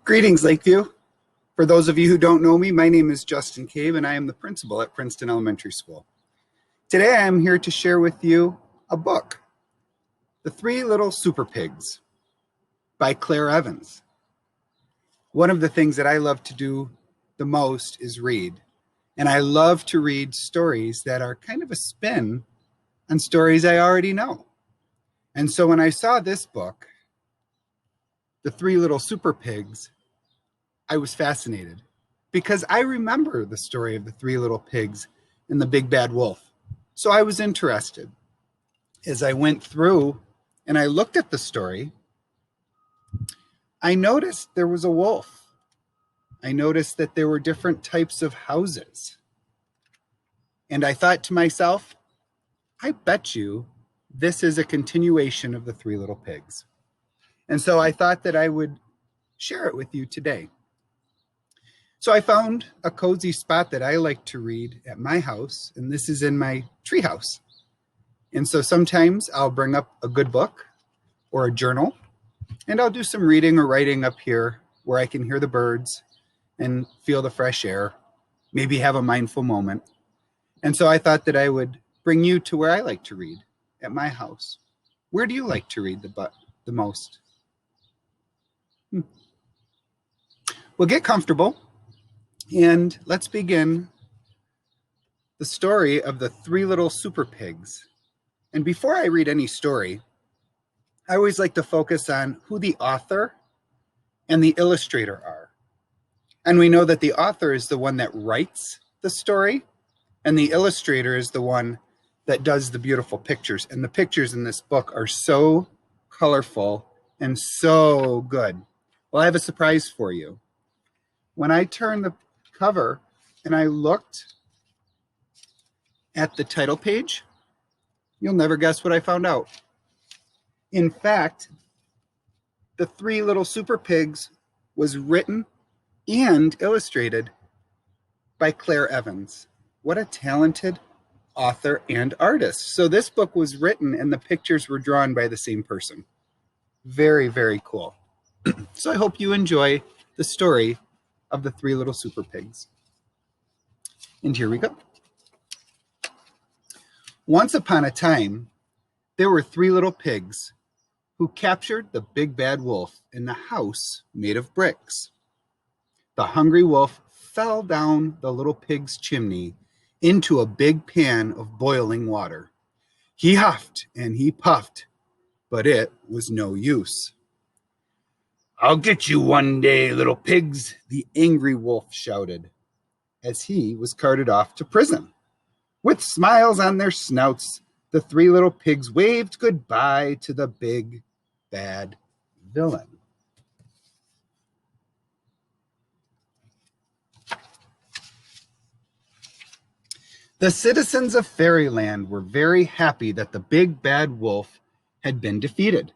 Greetings, Lakeview. For those of you who don't know me, my name is Justin Cabe, and I am the principal at Princeton Elementary School. Today, I am here to share with you a book, The Three Little Super Pigs by Claire Evans. One of the things that I love to do the most is read, and I love to read stories that are kind of a spin on stories I already know. And so when I saw this book, The Three Little Super Pigs, I was fascinated because I remember the story of the three little pigs and the big bad wolf. So I was interested. As I went through and I looked at the story, I noticed there was a wolf. I noticed that there were different types of houses. And I thought to myself, I bet you this is a continuation of the Three Little Pigs. And so I thought that I would share it with you today. So I found a cozy spot that I like to read at my house, and this is in my treehouse. And so sometimes I'll bring up a good book or a journal, and I'll do some reading or writing up here where I can hear the birds and feel the fresh air, maybe have a mindful moment. And so I thought that I would bring you to where I like to read at my house. Where do you like to read the most? Well, get comfortable. And let's begin the story of the Three Little Super Pigs. And before I read any story, I always like to focus on who the author and the illustrator are. And we know that the author is the one that writes the story, and the illustrator is the one that does the beautiful pictures. And the pictures in this book are so colorful and so good. Well, I have a surprise for you. When I turn the cover and I looked at the title page, you'll never guess what I found out. In fact, The Three Little Super Pigs was written and illustrated by Claire Evans. What a talented author and artist. So this book was written and the pictures were drawn by the same person. Very, very cool. So I hope you enjoy the story of the Three Little Super Pigs. And here we go. Once upon a time, there were three little pigs who captured the big bad wolf in the house made of bricks. The hungry wolf fell down the little pig's chimney into a big pan of boiling water. He huffed and he puffed, but it was no use. "I'll get you one day, little pigs," the angry wolf shouted as he was carted off to prison. With smiles on their snouts, the three little pigs waved goodbye to the big bad villain. The citizens of Fairyland were very happy that the big bad wolf had been defeated.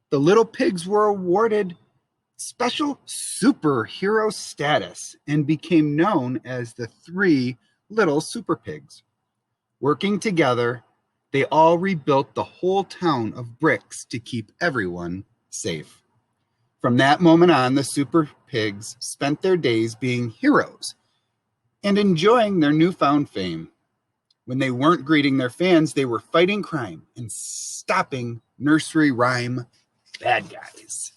The little pigs were awarded special superhero status and became known as the Three Little Super Pigs. Working together, they all rebuilt the whole town of bricks to keep everyone safe. From that moment on, the Super Pigs spent their days being heroes and enjoying their newfound fame. When they weren't greeting their fans, they were fighting crime and stopping nursery rhyme bad guys.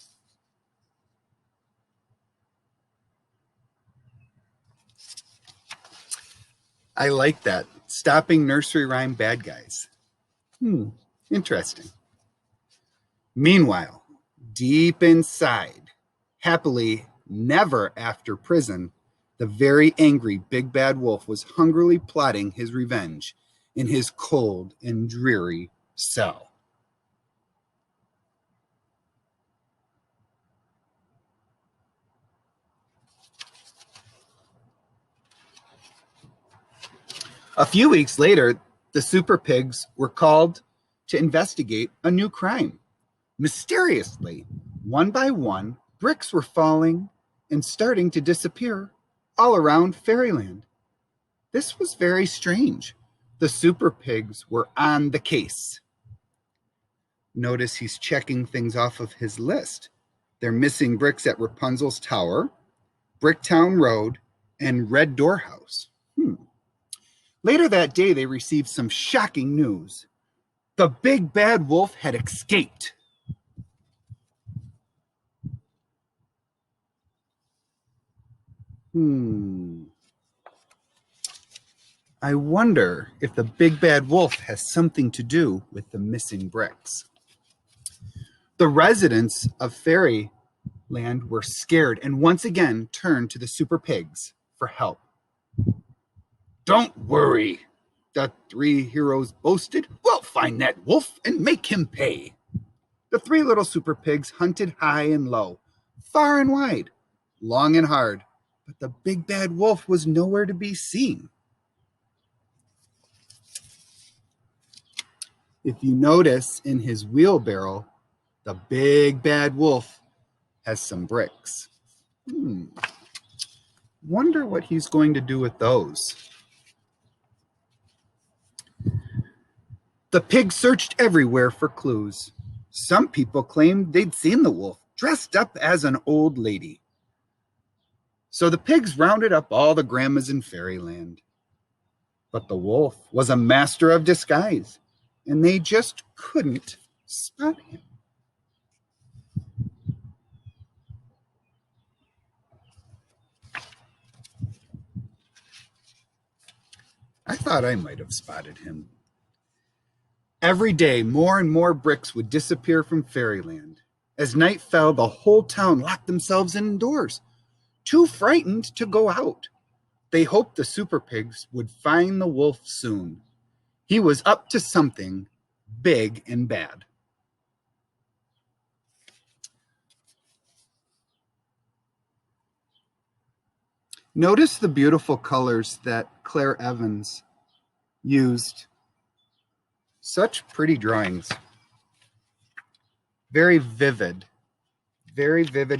I like that. Stopping nursery rhyme bad guys. Interesting. Meanwhile, deep inside, happily never after prison, the very angry big bad wolf was hungrily plotting his revenge in his cold and dreary cell. A few weeks later, the Super Pigs were called to investigate a new crime. Mysteriously, one by one, bricks were falling and starting to disappear all around Fairyland. This was very strange. The Super Pigs were on the case. Notice he's checking things off of his list. They're missing bricks at Rapunzel's Tower, Bricktown Road, and Red Door House. Later that day, they received some shocking news. The big bad wolf had escaped. I wonder if the big bad wolf has something to do with the missing bricks. The residents of Fairyland were scared and once again turned to the super pigs for help. Don't worry, the three heroes boasted. We'll find that wolf and make him pay. The three little super pigs hunted high and low, far and wide, long and hard, but the big bad wolf was nowhere to be seen. If you notice in his wheelbarrow, the big bad wolf has some bricks. Wonder what he's going to do with those. The pigs searched everywhere for clues. Some people claimed they'd seen the wolf dressed up as an old lady. So the pigs rounded up all the grandmas in Fairyland. But the wolf was a master of disguise, and they just couldn't spot him. I thought I might have spotted him. Every day, more and more bricks would disappear from Fairyland. As night fell, the whole town locked themselves indoors, too frightened to go out. They hoped the super pigs would find the wolf soon. He was up to something big and bad. Notice the beautiful colors that Claire Evans used. Such pretty drawings. Very vivid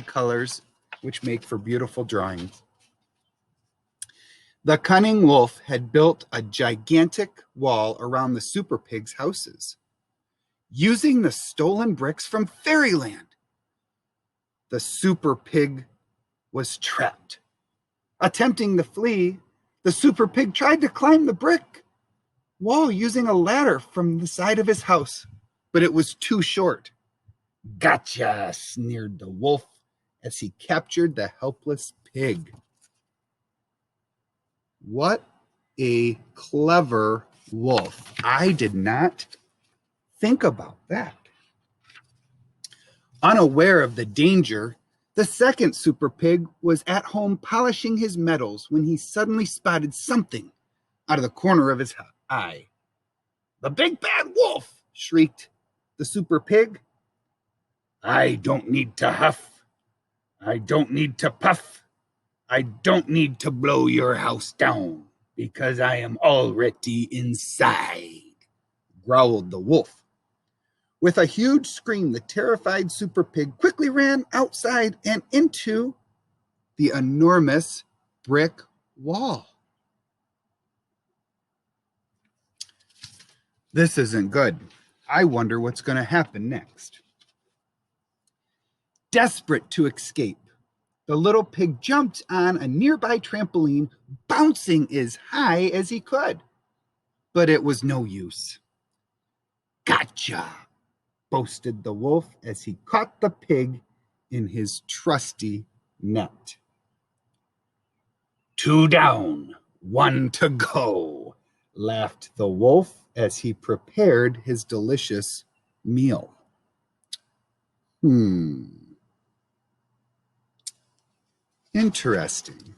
colors, which make for beautiful drawings. The cunning wolf had built a gigantic wall around the super pigs' houses, using the stolen bricks from Fairyland. The super pig was trapped. Attempting to flee, the super pig tried to climb the brick wall using a ladder from the side of his house, but it was too short. Gotcha, sneered the wolf as he captured the helpless pig. What a clever wolf. I did not think about that. Unaware of the danger, the second super pig was at home polishing his metals when he suddenly spotted something out of the corner of his eye. The big bad wolf, shrieked the super pig. I don't need to huff. I don't need to puff. I don't need to blow your house down because I am already inside, growled the wolf. With a huge scream, the terrified super pig quickly ran outside and into the enormous brick wall. This isn't good. I wonder what's going to happen next. Desperate to escape, the little pig jumped on a nearby trampoline, bouncing as high as he could. But it was no use. Gotcha, boasted the wolf as he caught the pig in his trusty net. 2 down, 1 to go, laughed the wolf as he prepared his delicious meal. Interesting.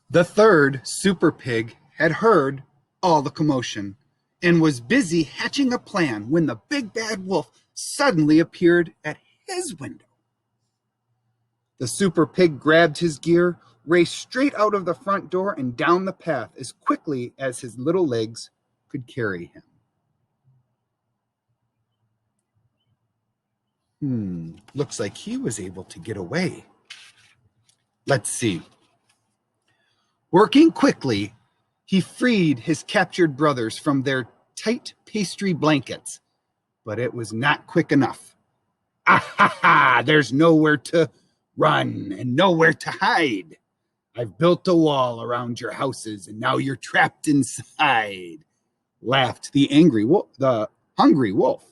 The third super pig had heard all the commotion and was busy hatching a plan when the big bad wolf suddenly appeared at his window. The super pig grabbed his gear, raced straight out of the front door and down the path as quickly as his little legs could carry him. Looks like he was able to get away. Let's see. Working quickly, he freed his captured brothers from their tight pastry blankets, but it was not quick enough. Ah ha ha! There's nowhere to run and nowhere to hide. I've built a wall around your houses, and now you're trapped inside. Laughed the hungry wolf.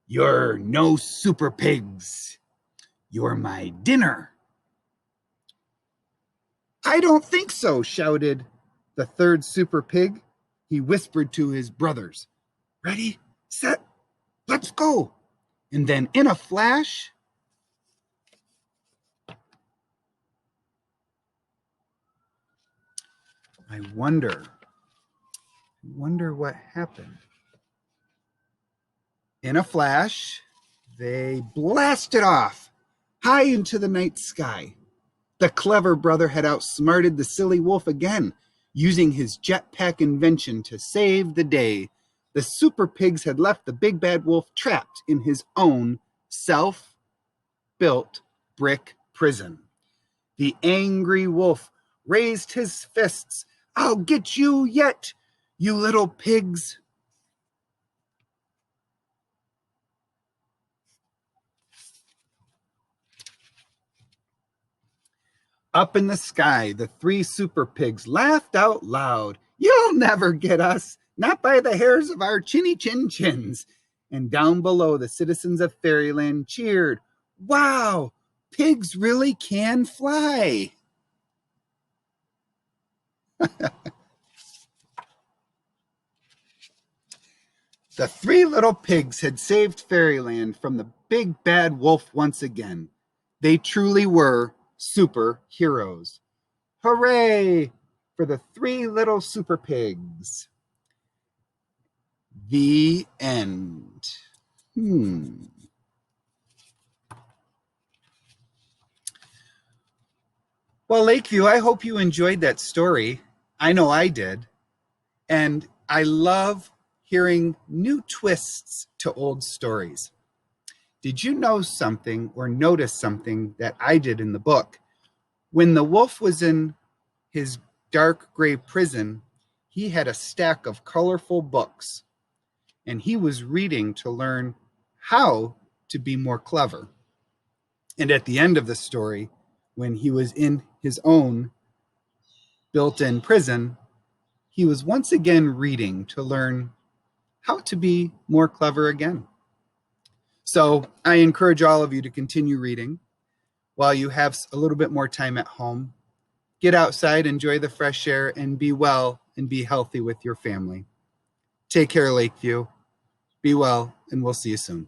You're no super pigs. You're my dinner. I don't think so, shouted the third super pig. He whispered to his brothers, Ready, set, let's go. And then in a flash, I wonder what happened. In a flash, they blasted off high into the night sky. The clever brother had outsmarted the silly wolf again, using his jetpack invention to save the day. The super pigs had left the big bad wolf trapped in his own self built brick prison. The angry wolf raised his fists. I'll get you yet, you little pigs. Up in the sky, the three super pigs laughed out loud. You'll never get us, not by the hairs of our chinny chin chins. And down below, the citizens of Fairyland cheered. Wow, pigs really can fly. The three little pigs had saved Fairyland from the big bad wolf once again. They truly were superheroes. Hooray for the three little super pigs. The end. Well, Lakeview, I hope you enjoyed that story. I know I did. And I love hearing new twists to old stories. Did you know something or notice something that I did in the book? When the wolf was in his dark gray prison, he had a stack of colorful books, and he was reading to learn how to be more clever. And at the end of the story, when he was in his own built in prison, he was once again reading to learn how to be more clever again. So I encourage all of you to continue reading while you have a little bit more time at home. Get outside, enjoy the fresh air, and be well and be healthy with your family. Take care, Lakeview. Be well, and we'll see you soon.